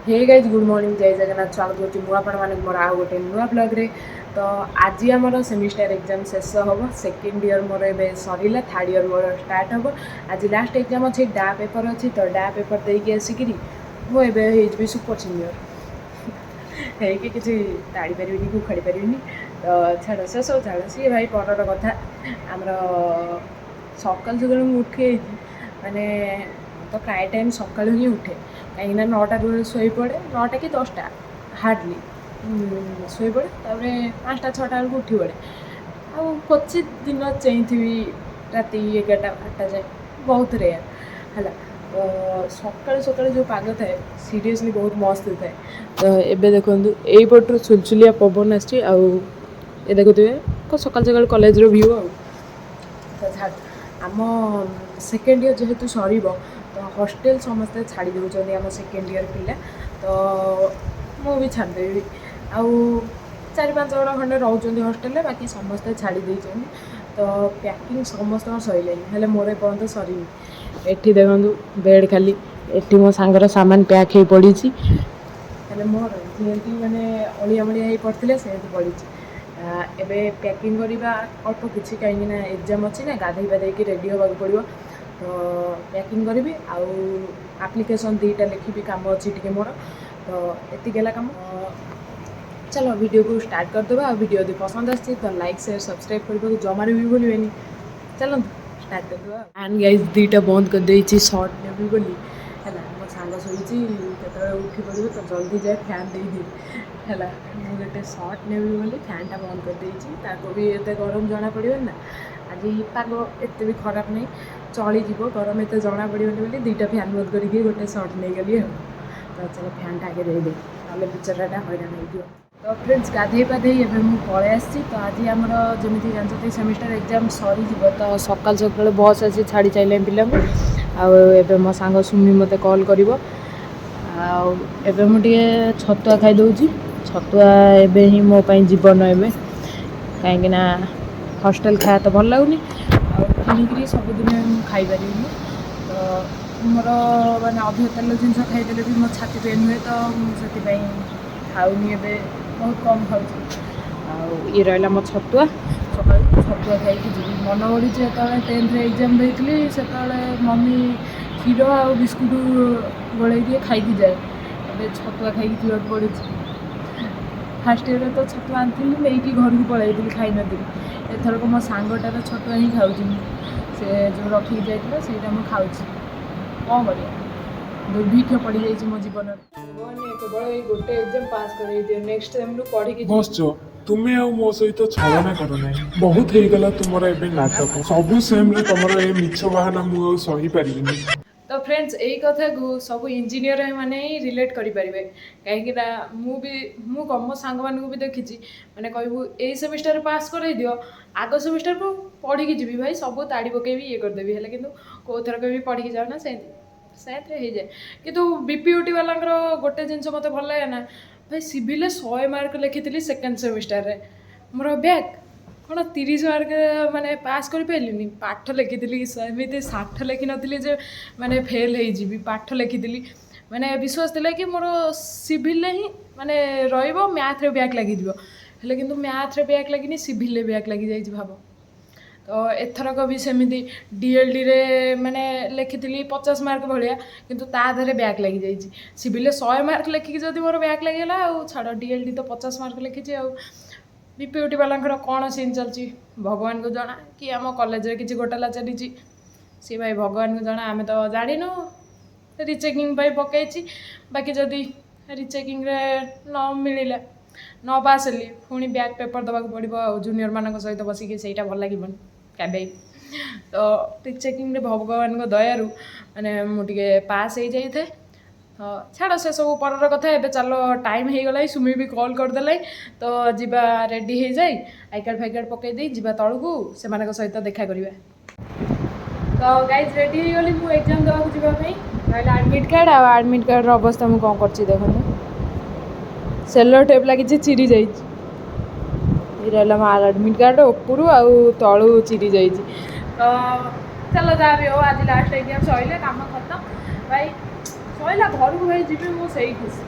Hey guys good morning जय जगन्नाथ स्वागत करछि मु आपण माने मोर आ गोटे नुआ ब्लॉग रे। तो आज आमर सेमिस्टर एग्जाम शेष हम सेकेंड ईयर मोर ए सरीला थर्ड ईयर मोर स्टार्ट हम। आज लास्ट एग्जाम अच्छी डा पेपर अच्छी तो डा पेपर देकी आसिकी मुझे सुपर सीनियर है किसी ताड़ी पारि कि उखाड़ी पारि। तो छाड़ से सब छाड़ सी भाई पर कथा आमर सकाल सकाल उठे माने तो प्राय टाइम सका ही उठे कहीं 9टा शोई पड़े 9टा कि 10टा हार्डली शोई पड़े तापर 5टा 6टा बेलू उठी पड़े क्वचित दिन चेई राति 11टा 8टा जाए बहुत रेयर है। सका सका जो पाग थाए सीरियसली बहुत मस्त थाए। तो एबे देखो यहीपटू सुलसुलिया पवन आसी देखुए सका सका कॉलेज व्यू आ आम सेकेंड ईयर जेहेतु सर तो हॉस्टेल समस्ते छाड़ी दौरान आम सेकेंड ईयर पिला। तो मु भी छाड़देवी आउ 4-5 जण खंडे रोच हॉस्टेल बाकी समस्ते छाड़ी देते। तो पैकिंग समस्त सैले हेल्ले मोर एपर्त सरी। एठी देखु बेड खाली एठी मो सांगर सामान पैक हो पड़ी मोर जी मैंने अलिया मलिया हो पड़े से पड़ी एबे पैकिंग करवा अल्प किसी कहीं एग्जाम अच्छी ना गाधे पाधे रेडी होगा पड़ो। तो पैकिंग करी आउ एप्लिकेशन 2टा लिखी काम अच्छी टी मोर। तो ये कम चलो वीडियो को स्टार्ट करदे। वीडियो यदि पसंद आसी तो लाइक शेयर सब्सक्राइब करने को जमार भी भूलें। चलो स्टार्ट करदे। फैन गाइज 2टा बंद कर देछि शॉर्ट नेबी बोली है मो सांग शोची केतरे उठी पड़ो तो जल्दी जाए फैन दे दी है गोटे सर्ट नेबी बोली फैनटा बंद कर देछि भी एत गरम जना पड़ो ना। आज पाग एत भी खराब नहीं चलीज गरम एत जना पड़ोनी बोली 2टा फैन बंद करके गोटे सर्ट नहीं गली। तो चलो फैनटा आगे दे ना बिचराटा हैरान हो। तो फ्रेंड्स गाधे पाधे एवं मुझे पलि आसी। तो आज आमर जमी जानते सेमिस्टर एग्जाम सरी तो सकाल सकाल बस आसी छाड़ी चाहिए पिला आउ मो सांग सुमी मते कॉल कर मुझे छतुआ खाईदे छतुआ एवं ही मोप जीवन एवं कहीं हॉस्टेल खाया तो भल लगुनि किणिकी सबुदिन खाईपारि। तो मोर माने अधिक तेल जिन खाईदे भी मो छाती पेन हुए तो मुझे खाऊनी ए बहुत कम खाऊँ। ये रहा मो छतुआ सका छतुआ खाई जी मन पड़ी जो 10th एग्जाम देती से मम्मी क्षीर आ बिस्कुट गोल दिए खाई जाए ए छतुआ खाई जीवाक पड़ी। फास्ट ईयर तो छतुआ आनी नहीं घर को पलैली खाई नी एथरक मो सांगटार छतुआ ही खाऊँ से जो रखिक जाइए से खाऊँ कौन कर दुर्भिक्ष पड़ जाइए मो जीवन केवल गोटे एग्जाम पास कर नेक्स्ट टाइम पढ़ी बस तुम्हें आ मो सहित छलना कर ना बहुत हो गला तुमर ए नाटक सब सेम रे तुमर ए मिछ बहाना मु सही पारिनी। तो फ्रेंड्स यही कथा सब इंजीनियर मैंने ही रिलेट करेंगे कहीं मु मो सांग मानू भी देखी मैंने कहूँ यही सेमिस्टर पास कर दियो आग सेमिस्टर को पढ़ी जी भाई सब ताड़ी पकेबी ये करदेवी है कि कौ थरक भी पढ़ी जाओ ना से हो जाए। कि बीपीयूटी वाला गोटे जिनस मत भल लगे ना भाई सिविल 100 मार्क लिखी सेकेंड सेमिस्टर रे मोर बैक कौन 30 मार्क माने पास कर पारे पाठ लिखी एमती 60 लिखी नी जे माने फेल हो पाठ लिखी मैंने विश्वास था कि मोर सिविल ही माने मैथ रे बैक लगी हेल्ले कि मैथ रे बैक लगी सिविल बैक लगी जाइए भाव। तो एथरक भी सेमती डीएलडी रे माने लिखी 50 मार्क भाया किंतु ताधरे बैक लगी जाइए सिविल 100 मार्क लिखिकी जब मोर बैक लगे छाड़ डीएलडी तो 50 मार्क लिखी आ बीपीयूटी वाला कौन सीन चलती भगवान को जना कि आम कॉलेज रे किसी घोटाला चली सी भाई भगवान को जना आम तो जाणीनु रिचेकिंग पकई बाकी जदि रिचेकिंग रे न मिलला न पास हेली पुणी बैक पेपर दवाक पड़ो जूनियर मान सहित बसिकी सहीटा भल लगे क्या। तो रिचेकिंग रे भगवान को दयारू माने मुझे पास हो जाए। हाँ छाड़ से सब पर कथा ए चलो टाइम हो गला सुमी भी कॉल करदे तो जीवा रेडी हो जाए आई कार्ड फाई कार्ड पकईदे जा तलू से सहित देखा करवा। तो गाइज रेडी हो गली मुझे एग्जाम देवाक जावाई रहा आडमिट कार्ड अवस्था मुझे कौन कर देखो सेलो टेप लगी चिरी जा रहा मो आडमिट कार्ड उपरू आउ तलू चिरी जा। तो चलो जहाँ भी हो आज लास्ट एग्जाम सैले कम खत्म भाई ସଇଲା ଘରକୁ ଭାଇ ଯିବି ମୁଁ ସେଇ ଖୁସି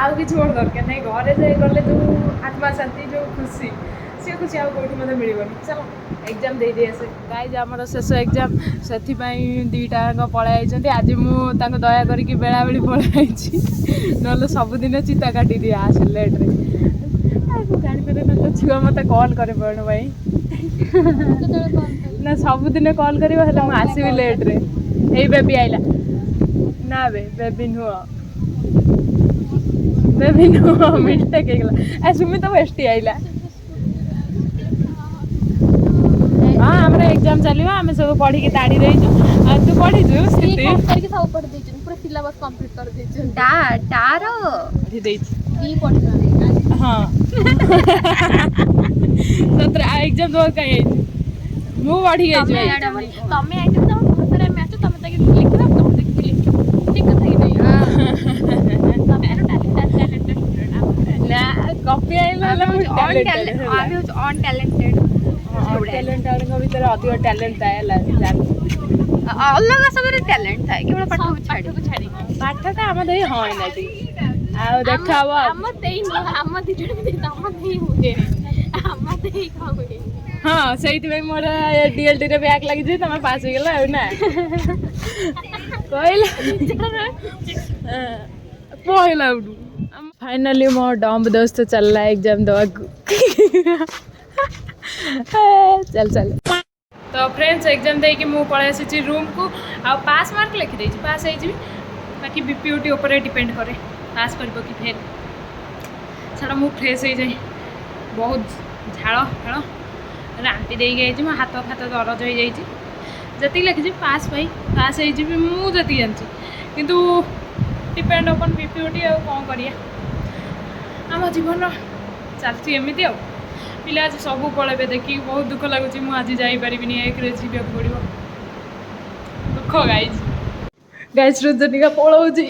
ଆଉ କିଛି ମୋର ଦରକାର ନାହିଁ ଘରେ ଯାଇ ଗଲେ ଯେଉଁ ଆତ୍ମା ଶାନ୍ତି ଯେଉଁ ଖୁସି ସେ ଖୁସି ଆଉ କେଉଁଠି ମୋତେ ମିଳିବନି ଚାଲ ଏକ୍ଜାମ୍ ଦେଇଦେଇ ଆସେ ଗାଇଜ୍ ଆମର ଶେଷ ଏକ୍ଜାମ୍ ସେଥିପାଇଁ ଦୁଇଟାଙ୍କ ପଳାଇ ଯାଇଛନ୍ତି ଆଜି ମୁଁ ତାଙ୍କୁ ଦୟା କରିକି ବେଳାବେଳି ପଳାଇ ଯାଇଛି ନହେଲେ ସବୁଦିନ ଚିତା କାଟିଦିଏ ଆସେ ଲେଟ୍ରେ ମୁଁ ଜାଣିପାରେନା ତ ଛୁଆ ମୋତେ କଲ୍ କରେ ବେଳ ପାଇଁ ନା ସବୁଦିନ କଲ୍ କରିବ ହେଲେ ମୁଁ ଆସିବି ଲେଟ୍ରେ ଏଇ ବେବି ଆଇଲା ନା ବେବି ନୁହଁ ବେବି ନୁହଁ ମିଷ୍ଟେକ୍ ହେଇଗଲା ଏ ସୁମି ତ ବେଷ୍ଟି ଆଇଲା ହଁ ଆମର ଏକ୍ଜାମ୍ ଚାଲିବ ଆମେ ସବୁ ପଢ଼ିକି ତାଡ଼ି ଦେଇଛୁ ଆଉ ତୁ ପଢ଼ିଛୁ ସ୍ଥିତି ସବୁ ପଢି ଦେଇଛନ୍ତି ପୁରା ସିଲାବସ୍ କମ୍ପ୍ଲିଟ୍ କରିଦେଇଛନ୍ତି ତାର ପଢ଼ି ଦେଇଛି ଦି ପଢିଛନ୍ତି ହଁ ସତରେ ଆଉ ଏକ୍ଜାମ୍ ଦେବାକୁ କାହିଁ ହେଇଛି ମୁଁ ପଢ଼ିକି ଯାଇଛି ତମେ ଆଇଟମ୍ ତମ ଭାଷାରେ ଆମେ ଆଛୁ ତମେ ତାকে ଲେଖିବା ତମେ ଦେଖିକି ଲେଖିବ ଠିକ କଥା କି ନାହିଁ ତମେ ନା କପି ଆଇଲା ହେଲେ ମୁଁ ଅନଟ୍ୟାଲେଣ୍ଟେଡ ଟ୍ୟାଲେଣ୍ଟ ଭିତରେ ଅଧିକ ଟ୍ୟାଲେଣ୍ଟ ଥାଏ ହେଲା ଅଲଗା ସବୁରେ ଟ୍ୟାଲେଣ୍ଟ ଥାଏ କେବଳ ପାଠକୁ ଛାଡ଼ି ପାଠଟା ଆମ ଦେଇ ହଁ ନାଇଁ ଆଉ ଦେଖା ହବ ଆମ ଦେଇ ନୁହଁ ଆମ ଦି ଜଣ ତମ ଦେଇ ହୁଏ ଆମ ଦେଇ କଣ ହୁଏ ହଁ ସେଇଥିପାଇଁ ମୋର ଡିଏଲ୍ଡିରେ ବ୍ୟାକ୍ ଲାଗିଛି ତମେ ପାସ୍ ହେଇଗଲା ଆଉ ନା କହିଲା କହିଲା ଉଠୁ फाइनली मो डम्ब दोस्त चल रहा है एग्जाम देवाकू चल चल तो फ्रेंड्स एग्जाम दे कि मु पळै आसी रूम को आ पास मार्क लिखि देछि पास हो जी बाकी बीपीयूटी ऊपर डिपेंड करे पास करबो कि फेल छाड़ा मु फ्रेश हो जाए बहुत झाड़ फाड़ रांपी दे गई मो हाथ फात दरज हो जाए जी लिखी पास पाई पास हो मुझे जानची किंतु डिपेंड अपन बीपीयूटी आ कौन करिया आम जीवन चलती एमती आ पिला आज सब पलैबे देखिए बहुत दुख लगुच मुझे आज जापारि एक जीवा पड़ो दुख गाइज गाइज रुजनिका पलाऊँगी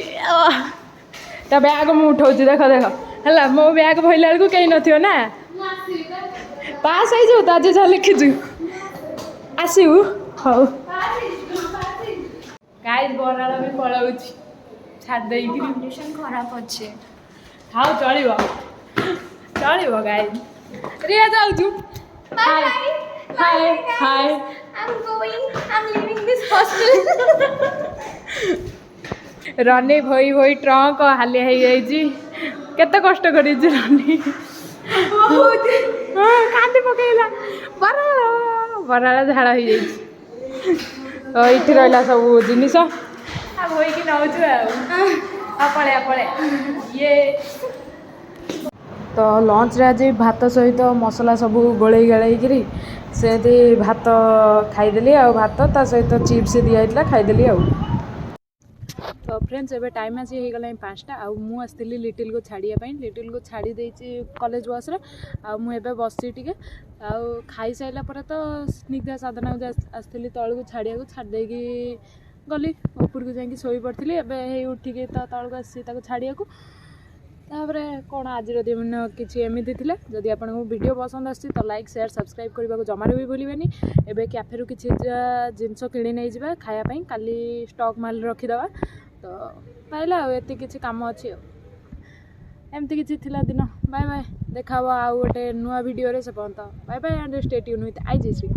ता बैग मुझे उठाऊँ देख देख है मो बैग भैला बेलू कहीं नथियो ना पास हो जाऊ तो आज जहाँ लिखिजु आसू हौ गाइज बराल भी पलाऊँ छाड़ कंडीशन खराब अच्छे हाँ चलो चलो गाइज रिया जाऊँ हाय हाय हाय रनी भई भई ट्रंक हालिया हो जाइए केते कष्ट कर रनी कांदी पकईला बराल बराल झाड़ हो जाइए तो ये रहा सब जिनस बोईकी नौचु पलैया पलैया ये तो लंच रे आज भात सहित मसला सब गोले गाड़ी से भात खाईदेली आ भात ता सहित चिप्स दिखाई खाईदेली आ तो फ्रेंड्स एबे टाइम आसी हो गला 5टा आ मु आसली लिटिल को छाड़ियापाई लिटिल को छाड़ी देछि कॉलेज बस रे आ मु एबे बसछि टिके आ खाई साइला पर तो स्निग्धा साधना आसली तळ को छाड़िया को छाड़ देगी गली ऊपर को जाकि शोई पड़ी एवं उठिके तो तौक आसी छाड़िया तापर कौन आज दिन किसी एमती थी जदि आपको वीडियो पसंद आसी तो लाइक शेयर सब्सक्राइब करने को जमार भी भूलें एवं कैफे किसी जिनस कि नहीं जावा खायापाई काली स्टॉक माल रखीदे तो पाइला ये किसी कम अच्छी एमती किसी थिला दिन बाय बाय देखा आउ गोटे नुआ वीडियो से पर्यंत bye bye and stay tuned with आईजीश्री।